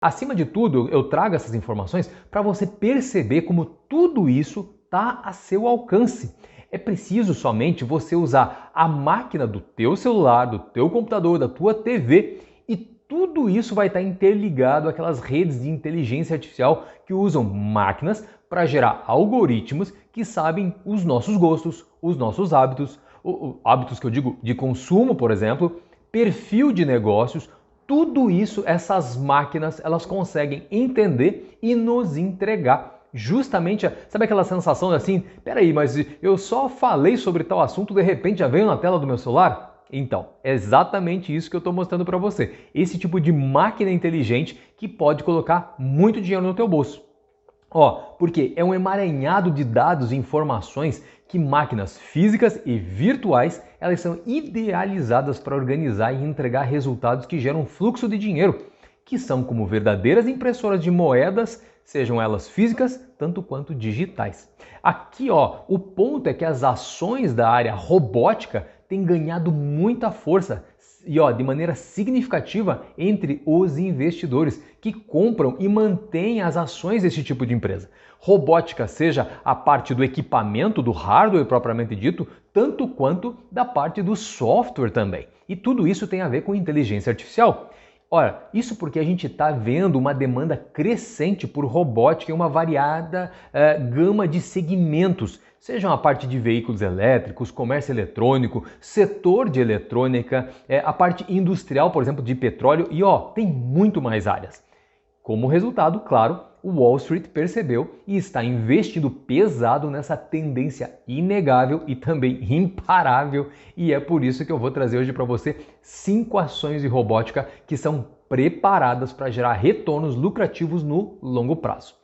Acima de tudo, eu trago essas informações para você perceber como tudo isso está a seu alcance. É preciso somente você usar a máquina do teu celular, do teu computador, da tua TV e tudo isso vai estar interligado àquelas redes de inteligência artificial que usam máquinas para gerar algoritmos que sabem os nossos gostos, os nossos hábitos, hábitos que eu digo de consumo, por exemplo, perfil de negócios. Tudo isso, essas máquinas, elas conseguem entender e nos entregar. Justamente, sabe aquela sensação assim, peraí, mas eu só falei sobre tal assunto, de repente já veio na tela do meu celular? Então, é exatamente isso que eu estou mostrando para você. Esse tipo de máquina inteligente que pode colocar muito dinheiro no teu bolso. Porque é um emaranhado de dados e informações que máquinas físicas e virtuais elas são idealizadas para organizar e entregar resultados que geram fluxo de dinheiro, que são como verdadeiras impressoras de moedas, sejam elas físicas tanto quanto digitais. Aqui, o ponto é que as ações da área robótica têm ganhado muita força e de maneira significativa entre os investidores que compram e mantêm as ações desse tipo de empresa. Robótica, seja a parte do equipamento, do hardware propriamente dito, tanto quanto da parte do software também. E tudo isso tem a ver com inteligência artificial. Ora, isso porque a gente está vendo uma demanda crescente por robótica em uma variada gama de segmentos, sejam a parte de veículos elétricos, comércio eletrônico, setor de eletrônica, a parte industrial, por exemplo, de petróleo e tem muito mais áreas. Como resultado, claro, o Wall Street percebeu e está investindo pesado nessa tendência inegável e também imparável, e é por isso que eu vou trazer hoje para você 5 ações de robótica que são preparadas para gerar retornos lucrativos no longo prazo.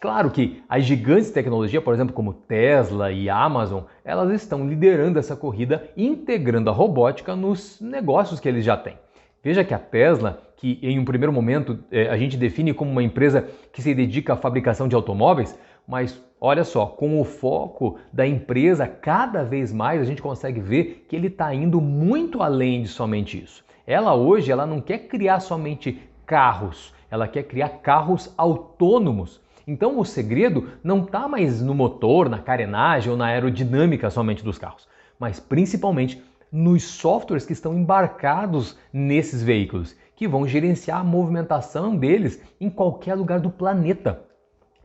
Claro que as gigantes de tecnologia, por exemplo, como Tesla e Amazon, elas estão liderando essa corrida, integrando a robótica nos negócios que eles já têm. Veja que a Tesla, que em um primeiro momento a gente define como uma empresa que se dedica à fabricação de automóveis, mas olha só, com o foco da empresa, cada vez mais a gente consegue ver que ele está indo muito além de somente isso. Ela hoje não quer criar somente carros, ela quer criar carros autônomos. Então o segredo não está mais no motor, na carenagem ou na aerodinâmica somente dos carros, mas principalmente nos softwares que estão embarcados nesses veículos, que vão gerenciar a movimentação deles em qualquer lugar do planeta,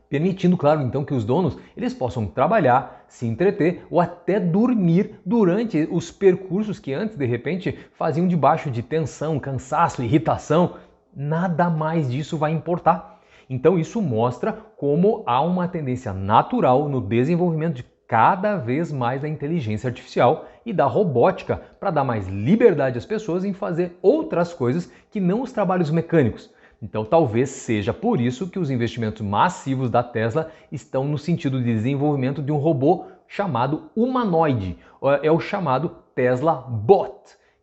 permitindo, claro, então que os donos eles possam trabalhar, se entreter ou até dormir durante os percursos que antes, de repente, faziam debaixo de tensão, cansaço, irritação. Nada mais disso vai importar. Então isso mostra como há uma tendência natural no desenvolvimento de cada vez mais da inteligência artificial e da robótica para dar mais liberdade às pessoas em fazer outras coisas que não os trabalhos mecânicos. Então talvez seja por isso que os investimentos massivos da Tesla estão no sentido de desenvolvimento de um robô chamado humanoide, é o chamado Tesla Bot,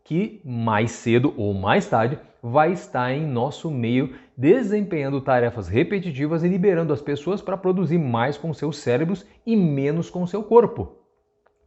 que mais cedo ou mais tarde vai estar em nosso meio desempenhando tarefas repetitivas e liberando as pessoas para produzir mais com seus cérebros e menos com seu corpo.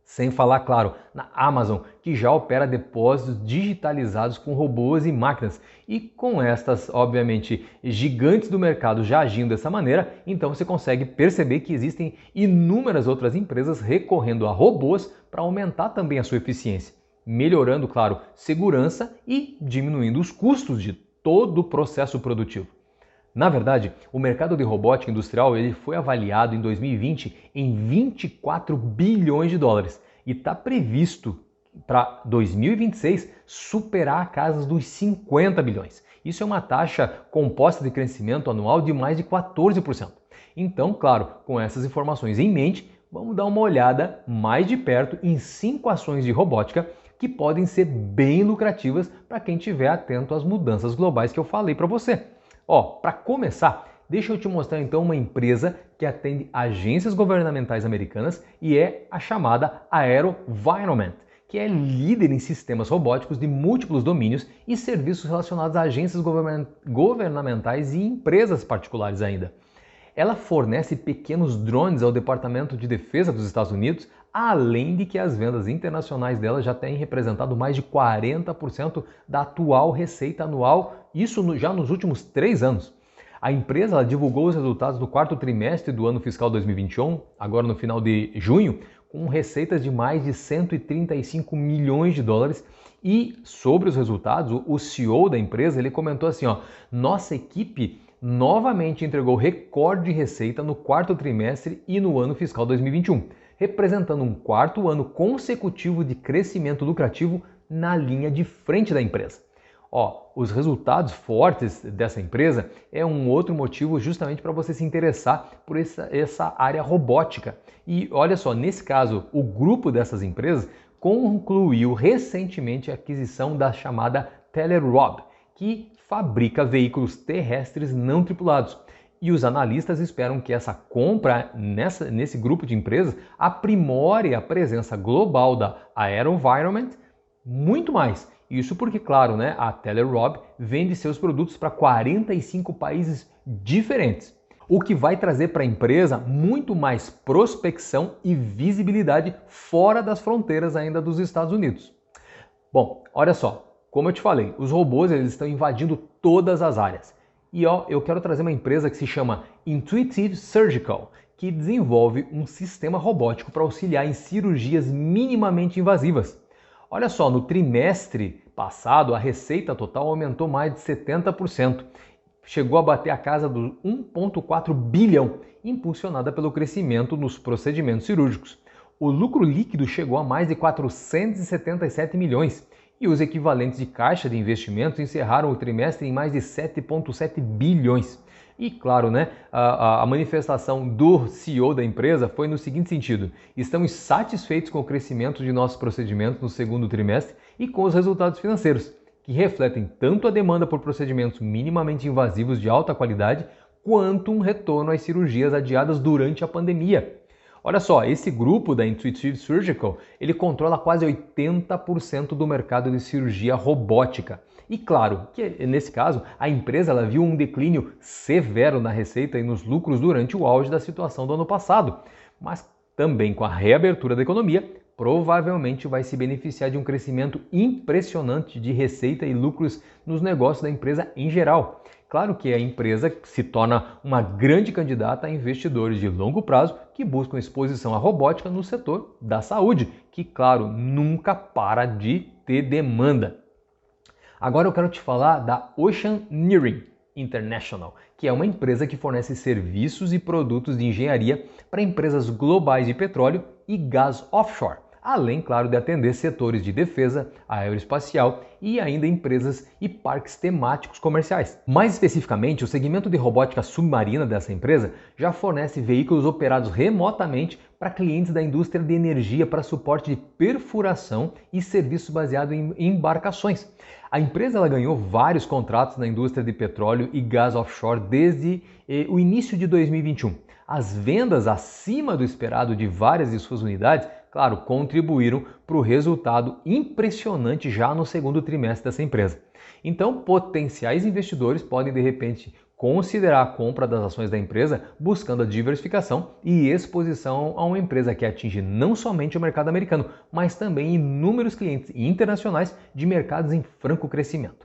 Sem falar, claro, na Amazon, que já opera depósitos digitalizados com robôs e máquinas. E com estas, obviamente, gigantes do mercado já agindo dessa maneira, então você consegue perceber que existem inúmeras outras empresas recorrendo a robôs para aumentar também a sua eficiência, melhorando, claro, segurança e diminuindo os custos de todo o processo produtivo. Na verdade, o mercado de robótica industrial ele foi avaliado em 2020 em 24 bilhões de dólares e está previsto para 2026 superar a casa dos 50 bilhões. Isso é uma taxa composta de crescimento anual de mais de 14%. Então, claro, com essas informações em mente, vamos dar uma olhada mais de perto em 5 ações de robótica que podem ser bem lucrativas para quem estiver atento às mudanças globais que eu falei para você. Para começar, deixa eu te mostrar então uma empresa que atende agências governamentais americanas e é a chamada AeroVironment, que é líder em sistemas robóticos de múltiplos domínios e serviços relacionados a agências governamentais e empresas particulares ainda. Ela fornece pequenos drones ao Departamento de Defesa dos Estados Unidos, além de que as vendas internacionais dela já têm representado mais de 40% da atual receita anual, isso já nos últimos 3 anos. A empresa divulgou os resultados do quarto trimestre do ano fiscal 2021, agora no final de junho, com receitas de mais de 135 milhões de dólares. E sobre os resultados, o CEO da empresa ele comentou assim, nossa equipe novamente entregou recorde de receita no quarto trimestre e no ano fiscal 2021, representando um quarto ano consecutivo de crescimento lucrativo na linha de frente da empresa. Os resultados fortes dessa empresa é um outro motivo justamente para você se interessar por essa área robótica. E olha só, nesse caso, o grupo dessas empresas concluiu recentemente a aquisição da chamada Telerob, que fabrica veículos terrestres não tripulados. E os analistas esperam que essa compra nesse grupo de empresas aprimore a presença global da AeroVironment muito mais. Isso porque, claro, a Telerob vende seus produtos para 45 países diferentes, o que vai trazer para a empresa muito mais prospecção e visibilidade fora das fronteiras ainda dos Estados Unidos. Bom, olha só, como eu te falei, os robôs eles estão invadindo todas as áreas. E eu quero trazer uma empresa que se chama Intuitive Surgical, que desenvolve um sistema robótico para auxiliar em cirurgias minimamente invasivas. Olha só, no trimestre passado, a receita total aumentou mais de 70%. Chegou a bater a casa dos 1,4 bilhão, impulsionada pelo crescimento nos procedimentos cirúrgicos. O lucro líquido chegou a mais de 477 milhões e os equivalentes de caixa de investimentos encerraram o trimestre em mais de 7,7 bilhões. E claro, a manifestação do CEO da empresa foi no seguinte sentido: estamos satisfeitos com o crescimento de nossos procedimentos no segundo trimestre e com os resultados financeiros, que refletem tanto a demanda por procedimentos minimamente invasivos de alta qualidade, quanto um retorno às cirurgias adiadas durante a pandemia. Olha só, esse grupo da Intuitive Surgical, ele controla quase 80% do mercado de cirurgia robótica. E claro, que nesse caso, a empresa ela viu um declínio severo na receita e nos lucros durante o auge da situação do ano passado. Mas também com a reabertura da economia, provavelmente vai se beneficiar de um crescimento impressionante de receita e lucros nos negócios da empresa em geral. Claro que a empresa se torna uma grande candidata a investidores de longo prazo que buscam exposição à robótica no setor da saúde, que, claro, nunca para de ter demanda. Agora eu quero te falar da Oceaneering International, que é uma empresa que fornece serviços e produtos de engenharia para empresas globais de petróleo e gás offshore, além, claro, de atender setores de defesa, aeroespacial e ainda empresas e parques temáticos comerciais. Mais especificamente, o segmento de robótica submarina dessa empresa já fornece veículos operados remotamente para clientes da indústria de energia para suporte de perfuração e serviços baseados em embarcações. A empresa ela ganhou vários contratos na indústria de petróleo e gás offshore desde o início de 2021. As vendas acima do esperado de várias de suas unidades, claro, contribuíram para o resultado impressionante já no segundo trimestre dessa empresa. Então, potenciais investidores podem, de repente, considerar a compra das ações da empresa buscando a diversificação e exposição a uma empresa que atinge não somente o mercado americano, mas também inúmeros clientes internacionais de mercados em franco crescimento.